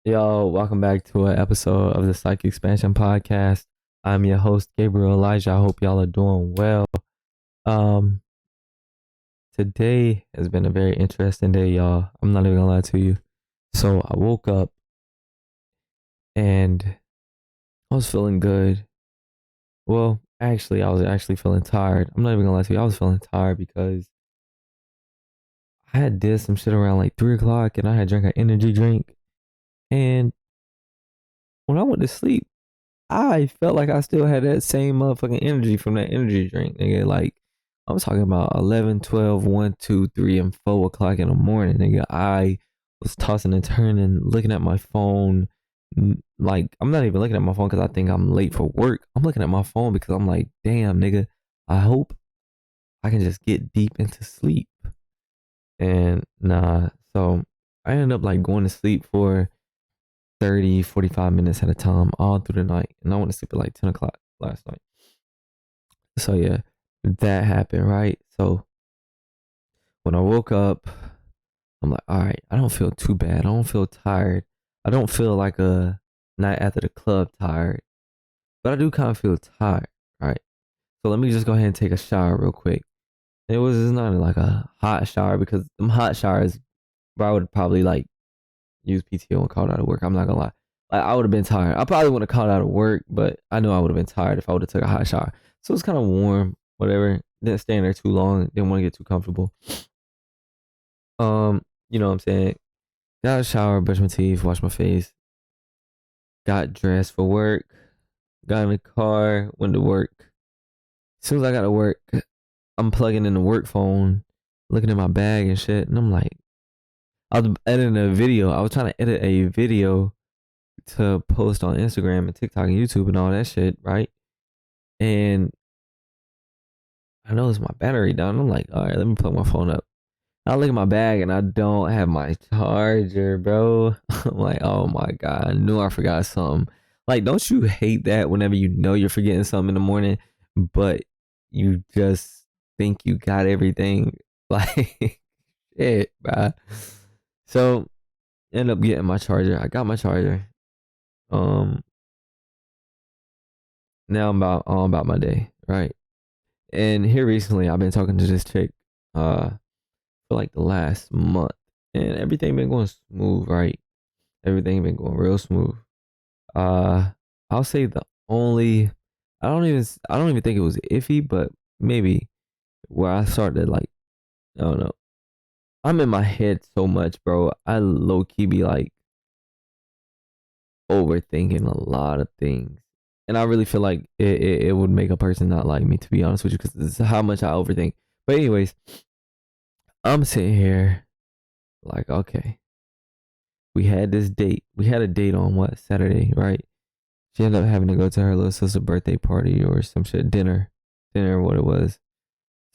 Yo, welcome back to an episode of the Psych Expansion Podcast. I'm your host, Gabriel Elijah. I hope y'all are doing well. Um, Today has been a very interesting day, y'all. I'm not even gonna lie to you. So I woke up and I was feeling good. Well, actually, I was actually feeling tired. I'm not even gonna lie to you. I was feeling tired because I had did some shit around like 3 o'clock and I had drank an energy drink. And when I went to sleep, I felt like I still had that same motherfucking energy from that energy drink, nigga. Like, I'm talking about 11, 12, 1, 2, 3, and 4 o'clock in the morning, nigga. I was tossing and turning, looking at my phone. Like, I'm not even looking at my phone because I think I'm late for work. I'm looking at my phone because I'm like, damn, nigga, I hope I can just get deep into sleep. And nah, so I ended up like going to sleep for 30, 45 minutes at a time all through the night. And I went to sleep at like 10 o'clock last night. So yeah, that happened, right? So when I woke up, I'm like, all right, I don't feel too bad. I don't feel tired. I don't feel like a night after the club tired, but I do kind of feel tired, right? So let me just go ahead and take a shower real quick. It's not like a hot shower because them hot showers, bro, I would probably like use PTO and called out of work. I'm not gonna lie. Like I would have been tired. I probably would have called out of work, but I know I would have been tired if I would have took a hot shower. So it's kind of warm, whatever. Didn't stay in there too long. Didn't want to get too comfortable. You know what I'm saying? Got a shower, brushed my teeth, washed my face, got dressed for work, got in the car, went to work. As soon as I got to work, I'm plugging in the work phone, looking at my bag and shit, and I'm like, I was editing a video. I was trying to edit a video to post on Instagram and TikTok and YouTube and all that shit, right? And I noticed my battery down. I'm like, all right, let me plug my phone up. I look at my bag and I don't have my charger, bro. I'm like, oh my God, I knew I forgot something. Like, don't you hate that whenever you know you're forgetting something in the morning, but you just think you got everything? Like, shit, bro. So, end up getting my charger. I got my charger. Um, Now I'm about on about my day, right? And here recently, I've been talking to this chick, for like the last month, and everything been going smooth, right? Everything been going real smooth. Uh, I'll say the only, I don't even think it was iffy, but maybe where I started like, I don't know. I'm in my head so much, bro. I low key be like overthinking a lot of things. And I really feel like it would make a person not like me, to be honest with you, because this is how much I overthink. But anyways, I'm sitting here like, okay, we had this date. We had a date on what, Saturday, right? She ended up having to go to her little sister's birthday party or some shit, dinner, what it was.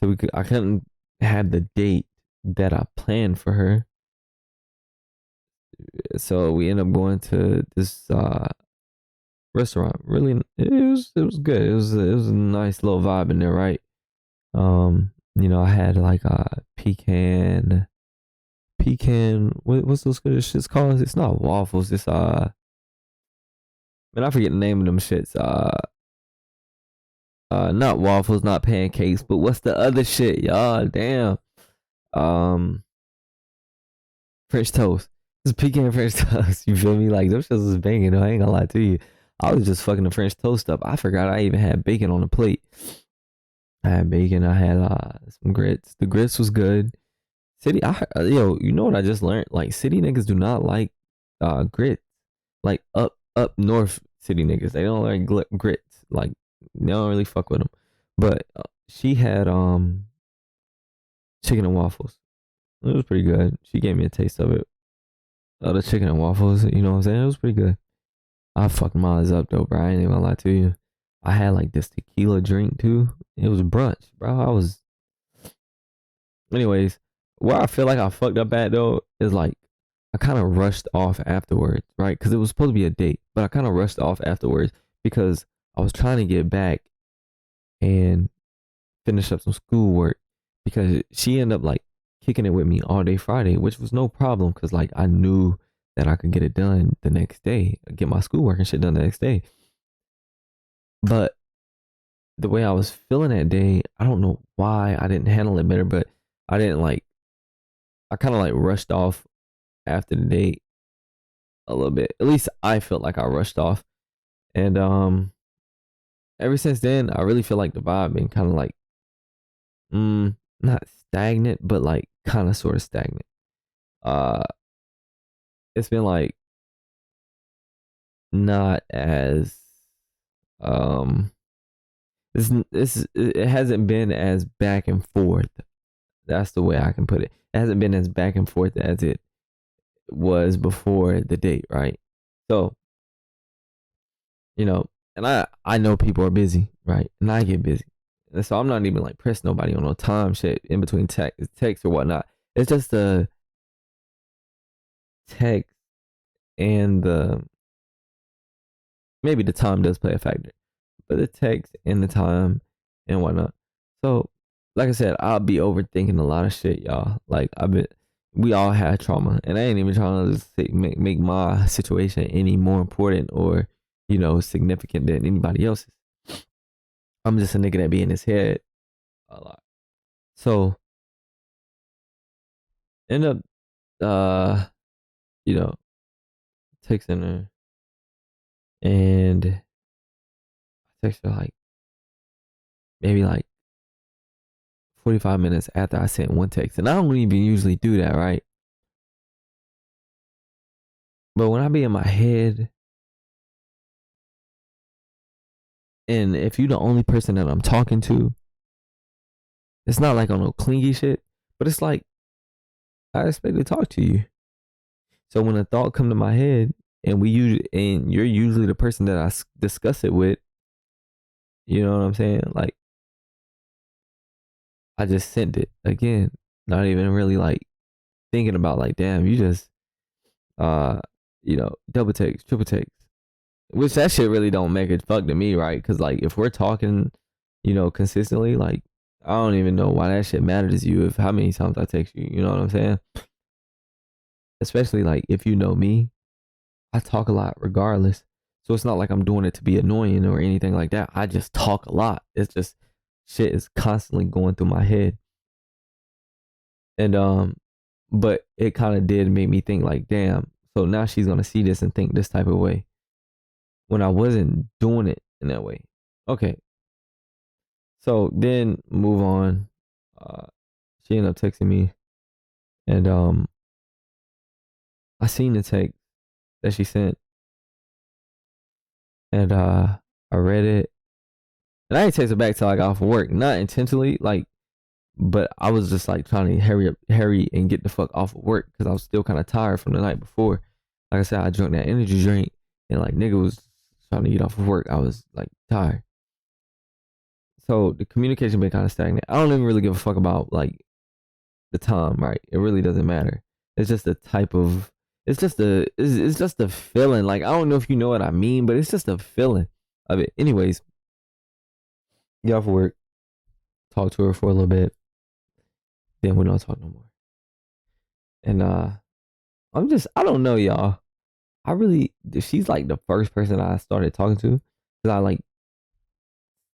So I couldn't have the date that I planned for her. So we ended up going to this restaurant. Really, it was good. It was a nice little vibe in there, right? I had like a pecan. What's those good shits called? It's not waffles. It's man, I forget the name of them shits. Not waffles, not pancakes, but what's the other shit, y'all? Damn. Um, French toast. It's pecan French toast. You feel me? Like those shits was banging. I ain't gonna lie to you. I was just fucking the French toast up. I forgot I even had bacon on the plate. I had bacon. I had some grits. The grits was good. You know what I just learned? Like city niggas do not like grits. Like up north city niggas, they don't like grits. Like they don't really fuck with them. But she had chicken and waffles. It was pretty good. She gave me a taste of it. The chicken and waffles, you know what I'm saying? It was pretty good. I fucked mine up though, bro. I ain't even gonna lie to you. I had like this tequila drink too. It was brunch, bro. Anyways, where I feel like I fucked up at though is like I kind of rushed off afterwards, right? Because it was supposed to be a date, but I kind of rushed off afterwards because I was trying to get back and finish up some schoolwork because she ended up like kicking it with me all day Friday, which was no problem because like I knew that I could get it done the next day, get my schoolwork and shit done the next day. But the way I was feeling that day, I don't know why I didn't handle it better, but I didn't like, I kind of like rushed off after the date a little bit. At least I felt like I rushed off. And ever since then, I really feel like the vibe been kind of like, not stagnant, but like kind of sort of stagnant. Uh, it's been like not as um this it hasn't been as back and forth. That's the way I can put it. It hasn't been as back and forth as it was before the date, right? So, and I know people are busy, right? And I get busy. And so I'm not even like press nobody on no time shit in between text or whatnot. It's just the text and the maybe the time does play a factor, but the text and the time and whatnot. So, like I said, I'll be overthinking a lot of shit, y'all. Like we all had trauma, and I ain't even trying to make my situation any more important or significant than anybody else's. I'm just a nigga that be in his head a lot. So end up, uh, you know, texting her, and I text her like maybe like 45 minutes after I sent one text. And I don't even usually do that, right? But when I be in my head, and if you the only person that I'm talking to, it's not like on no clingy shit, but it's like I expect to talk to you. So when a thought come to my head, and you're usually the person that I discuss it with, you know what I'm saying? Like I just sent it again, not even really like thinking about like, damn, you just uh, double text, triple text, which that shit really don't make it fuck to me, right? Because like if we're talking, consistently, like I don't even know why that shit matters to you if how many times I text you. You know what I'm saying? Especially like if you know me, I talk a lot regardless. So it's not like I'm doing it to be annoying or anything like that. I just talk a lot. It's just shit is constantly going through my head. And but it kind of did make me think like, damn, so now she's gonna see this and think this type of way when I wasn't doing it in that way. Okay. So then move on. Uh she ended up texting me, and I seen the text that she sent, and I read it, and I didn't text her back till I got off of work. Not intentionally, like, but I was just like trying to hurry and get the fuck off of work because I was still kind of tired from the night before. Like I said, I drank that energy drink, and like nigga was trying to get off of work. I was like tired. So the communication been kind of stagnant. I don't even really give a fuck about like the time, right? It really doesn't matter. It's just the type of it's just the feeling. Like I don't know if you know what I mean, but it's just the feeling of it. Anyways, get off of work, talk to her for a little bit, then we don't talk no more. And I don't know, y'all. I really she's like the first person I started talking to because I like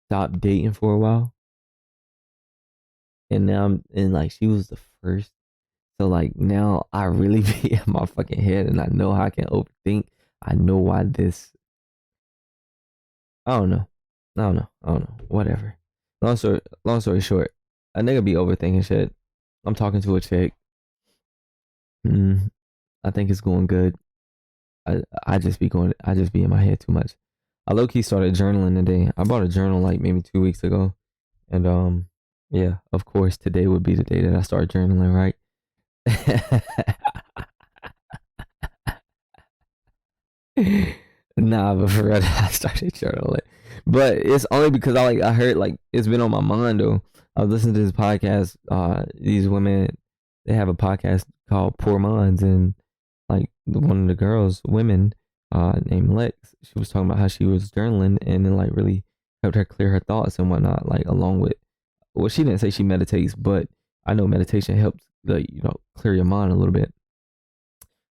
stopped dating for a while, and now and like she was the first. So like now I really be in my fucking head, and I know how I can overthink. I know why this. I don't know. I don't know. I don't know. Whatever. Long story short, a nigga be overthinking shit. I'm talking to a chick. Mm, I think it's going good. I just be in my head too much. I low key started journaling today. I bought a journal like maybe 2 weeks ago, and yeah, of course today would be the day that I start journaling, right? Nah, but for real, I started journaling. But it's only because I heard like it's been on my mind though. I was listening to this podcast. These women they have a podcast called Poor Minds, and like one of the girls, women, named Lex, she was talking about how she was journaling and then like really helped her clear her thoughts and whatnot. Like along with, well, she didn't say she meditates, but I know meditation helps like clear your mind a little bit.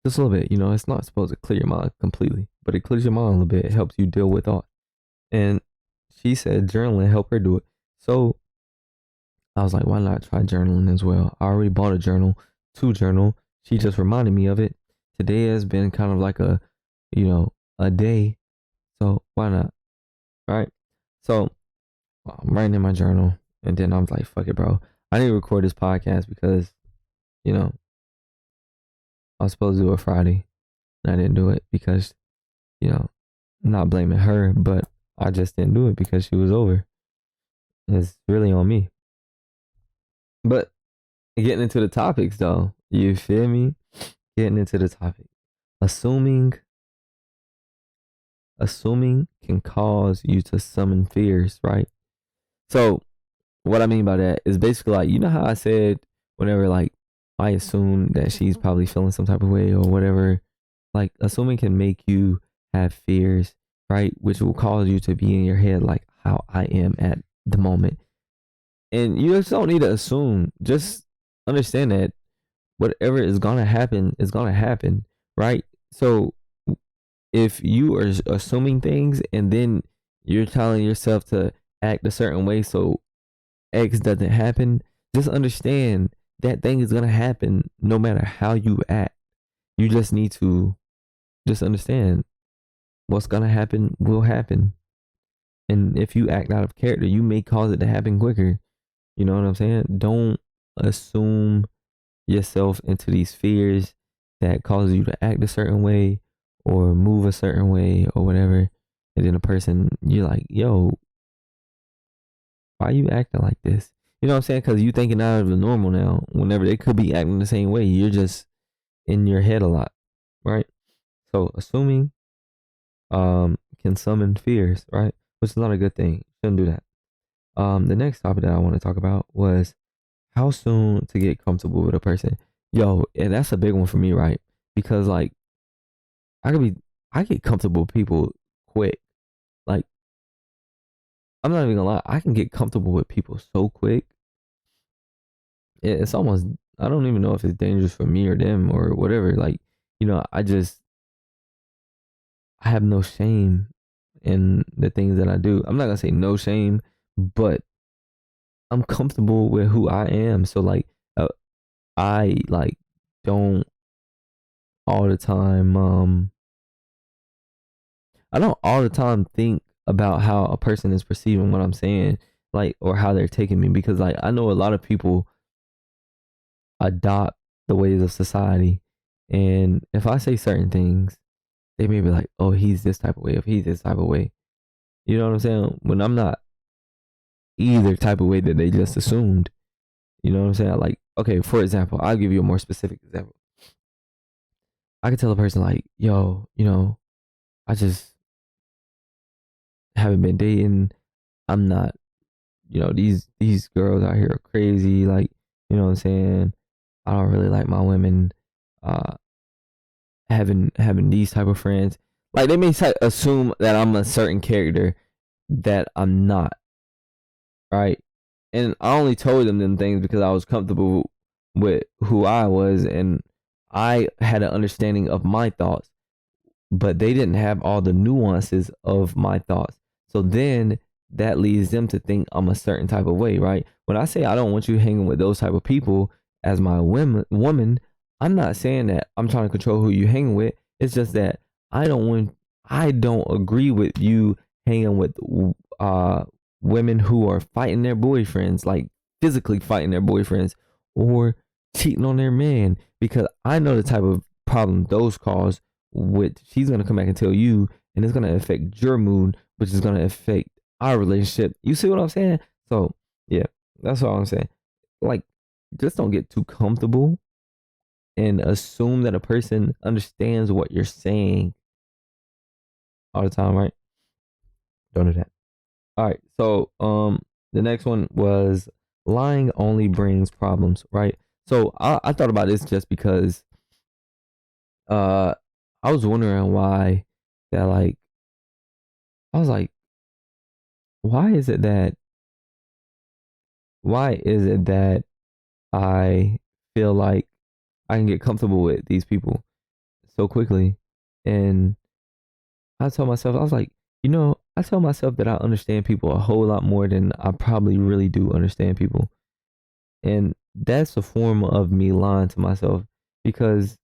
just a little bit. You know, it's not supposed to clear your mind completely, but it clears your mind a little bit. It helps you deal with thought. And she said journaling help her do it. So I was like, why not try journaling as well? I already bought a journal to journal. She just reminded me of it. Today has been kind of like a day. So why not? Right. So I'm writing in my journal, and then I was like, fuck it, bro. I need to record this podcast because, you know, I was supposed to do it Friday, and I didn't do it because, you know, I'm not blaming her, but I just didn't do it because she was over. It's really on me. But getting into the topics though, you feel me? Getting into the topic. Assuming assuming can cause you to summon fears, right? So what I mean by that is basically like, you know how I said whenever like I assume that she's probably feeling some type of way or whatever, like assuming can make you have fears, right? Which will cause you to be in your head like how I am at the moment. And you just don't need to assume. Just understand that whatever is gonna happen is gonna happen, right? So if you are assuming things and then you're telling yourself to act a certain way so X doesn't happen, just understand that thing is gonna happen no matter how you act. You just need to just understand what's gonna happen will happen. And if you act out of character, you may cause it to happen quicker. You know what I'm saying? Don't assume yourself into these fears that cause you to act a certain way or move a certain way or whatever. And then a person, you're like, yo, why are you acting like this? You know what I'm saying? Because you thinking out of the normal now. Whenever they could be acting the same way, you're just in your head a lot, right? So assuming can summon fears, right? Which is not a good thing. Shouldn't do that. The next topic that I want to talk about was how soon to get comfortable with a person. Yo, and that's a big one for me, right? Because like I could be I get comfortable with people quick. Like I'm not even gonna lie, I can get comfortable with people so quick. It's almost I don't even know if it's dangerous for me or them or whatever. Like, I have no shame in the things that I do. I'm not gonna say no shame, but I'm comfortable with who I am. So like I like don't all the time I don't all the time think about how a person is perceiving what I'm saying, like, or how they're taking me, because like I know a lot of people adopt the ways of society, and if I say certain things, they may be like, "Oh, he's this type of way," if he's this type of way. You know what I'm saying? When I'm not either type of way that they just assumed. You know what I'm saying? Like, okay, for example, I'll give you a more specific example. I could tell a person like, "Yo, I just haven't been dating. I'm not these girls out here are crazy. Like, you know what I'm saying? I don't really like my women uh having these type of friends. Like they may assume that I'm a certain character that I'm not, right? And I only told them things because I was comfortable with who I was and I had an understanding of my thoughts, but they didn't have all the nuances of my thoughts. So then that leads them to think I'm a certain type of way, right? When I say I don't want you hanging with those type of people as my woman, I'm not saying that I'm trying to control who you hanging with. It's just that I don't want, I don't agree with you hanging with uh women who are fighting their boyfriends, like physically fighting their boyfriends or cheating on their man, because I know the type of problem those cause. Which she's gonna come back and tell you, and it's gonna affect your mood, which is gonna affect our relationship. You see what I'm saying? So yeah, that's all I'm saying. Like, just don't get too comfortable and assume that a person understands what you're saying all the time, right? Don't do that. All right. So the next one was lying only brings problems, right? So I thought about this just because uh I was wondering why that like I was like, why is it that why is it that I feel like I can get comfortable with these people? so quickly. And I told myself, I was like, I tell myself that I understand people a whole lot more than I probably really do understand people. And that's a form of me lying to myself because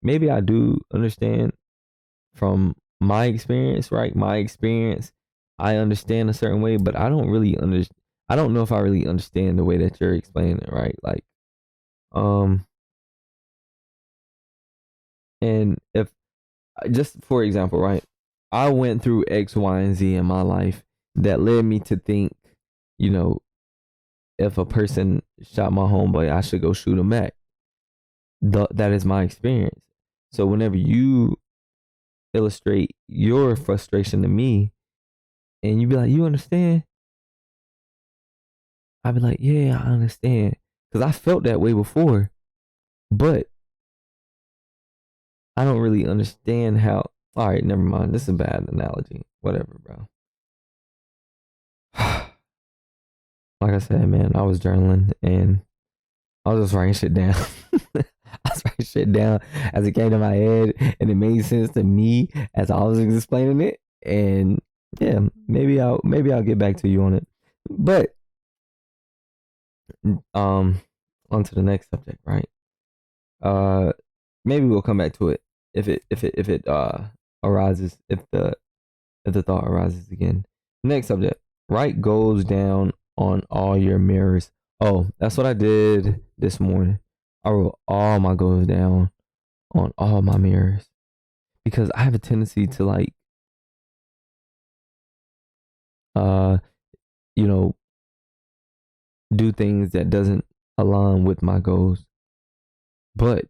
maybe I do understand from my experience, right? My experience, I understand a certain way, but I don't really understand. I don't know if I really understand the way that you're explaining it, right? Like, um, and if just for example, right? I went through X, Y, and Z in my life that led me to think, you know, if a person shot my homeboy, I should go shoot him back. That is my experience. So whenever you illustrate your frustration to me and you be like, you understand? I'd be like, yeah, I understand. Because I felt that way before, but I don't really understand how. All right, never mind. This is a bad analogy. Whatever, bro. Like I said, man, I was journaling and I was just writing shit down. I was writing shit down as it came to my head, and it made sense to me as I was explaining it. And yeah, maybe I'll get back to you on it. But um, on to the next subject, right? Uh, maybe we'll come back to it if it arises if the thought arises again. Next subject. Write goals down on all your mirrors. Oh, that's what I did this morning. I wrote all my goals down on all my mirrors because I have a tendency to like uh you know do things that doesn't align with my goals. But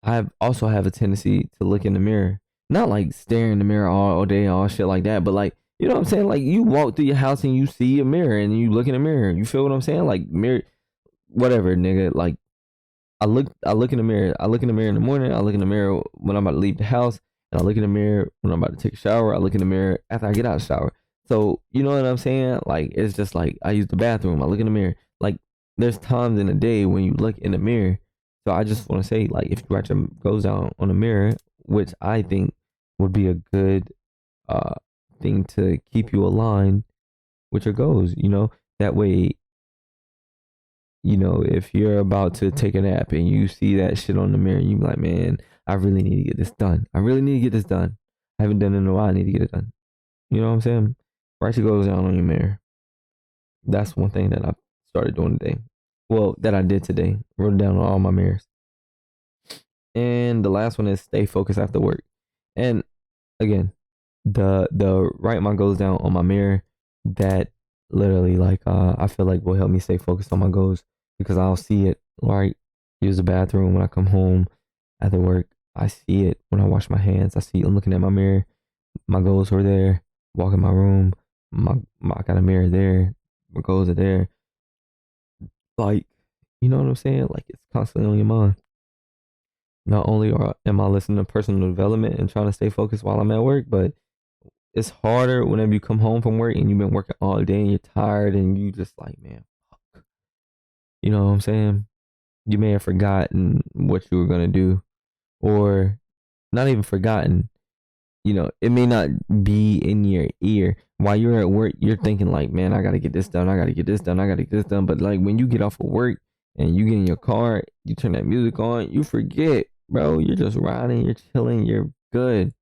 I also have a tendency to look in the mirror, not like stare in the mirror all day, all shit like that, but like, you know what I'm saying? Like you walk through your house and you see a mirror and you look in the mirror. You feel what I'm saying? Like mirror, whatever, nigga. Like I look in the mirror. I look in the mirror in the morning. I look in the mirror when I'm about to leave the house, and I look in the mirror when I'm about to take a shower. I look in the mirror after I get out of the shower. So you know what I'm saying? Like it's just like I use the bathroom. I look in the mirror. Like there's times in the day when you look in the mirror. So I just want to say, like, if you write your goes down on the mirror, which I think would be a good uh thing to keep you aligned with your goals. That way, if you're about to take a nap and you see that shit on the mirror, you be like, man, I really need to get this done. I really need to get this done. I haven't done it in a while. I need to get it done. You know what I'm saying? Write your goals down on your mirror. That's one thing that I started doing today. Well, that I did today. Wrote it down on all my mirrors. And the last one is stay focused after work. And again, the write my goals down on my mirror, that literally like I feel like will help me stay focused on my goals because I'll see it, right? Use the bathroom when I come home after work. I see it when I wash my hands. I see it looking at my mirror. My goals are there. Walk in my room. I got a mirror there. My goals are there. Like, you know what I'm saying? Like it's constantly on your mind. Not only am I listening to personal development and trying to stay focused while I'm at work, but it's harder whenever you come home from work and you've been working all day and you're tired and you just like, man, fuck. You know what I'm saying? You may have forgotten what you were gonna do, or not even forgotten. It may not be in your ear. While you're at work, you're thinking like, man, I gotta get this done, I gotta get this done, I gotta get this done. But like when you get off of work and you get in your car, you turn that music on, you forget, bro. You're just riding, you're chilling, you're good.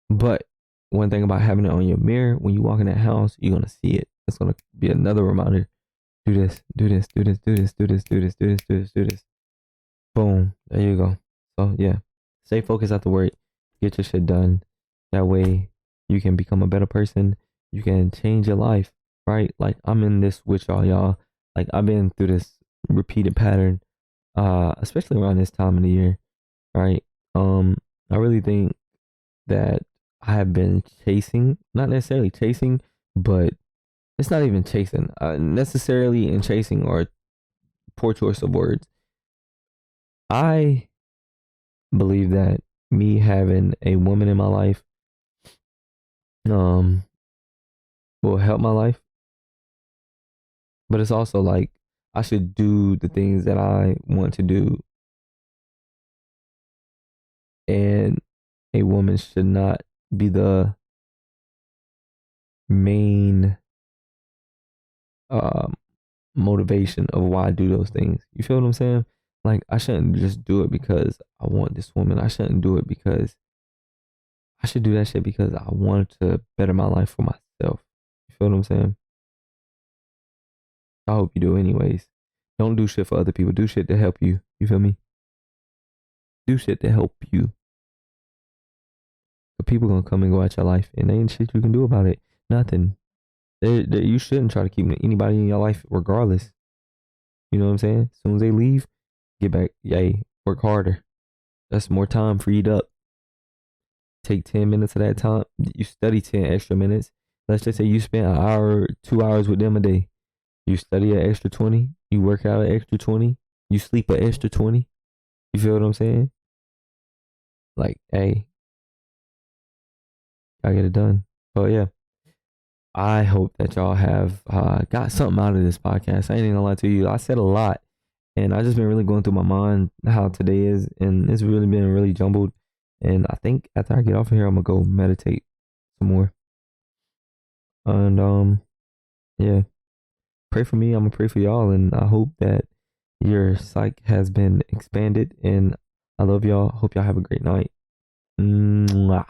But one thing about having it on your mirror, when you walk in that house, you're gonna see it. It's gonna be another reminder. Do this, do this, do this, do this, do this, do this, do this, do this, do this. Boom. There you go. So yeah. Stay focused after work. Get your shit done. That way you can become a better person. You can change your life. Right? Like I'm in this with y'all. Like I've been through this repeated pattern, especially around this time of the year. Right? I really think that I have been chasing, not necessarily chasing, but it's not even chasing. Necessarily in chasing or poor choice of words. I believe that me having a woman in my life um will help my life, but it's also like I should do the things that I want to do and a woman should not be the main um motivation of why I do those things. You feel what I'm saying? Like I shouldn't just do it because I want this woman. I shouldn't do it because I should do that shit because I want to better my life for myself. You feel what I'm saying? I hope you do anyways. Don't do shit for other people. Do shit to help you. You feel me? Do shit to help you. But people gonna come and go out your life and ain't shit you can do about it. Nothing. You shouldn't try to keep anybody in your life regardless. You know what I'm saying? As soon as they leave, get back. Yay, work harder. That's more time freed up. Take 10 minutes of that time. You study 10 extra minutes. Let's just say you spend an hour, 2 hours with them a day. You study an extra 20. You work out an extra 20. You sleep an extra 20. You feel what I'm saying? Like, hey, I get it done. But yeah, I hope that y'all have got something out of this podcast. I ain't even gonna lie to you. I said a lot, and I just been really going through my mind how today is, and it's really been really jumbled. And I think after I get off of here, I'm gonna go meditate some more. And yeah, pray for me. I'm gonna pray for y'all, and I hope that your psych has been expanded. And I love y'all. Hope y'all have a great night. Mwah.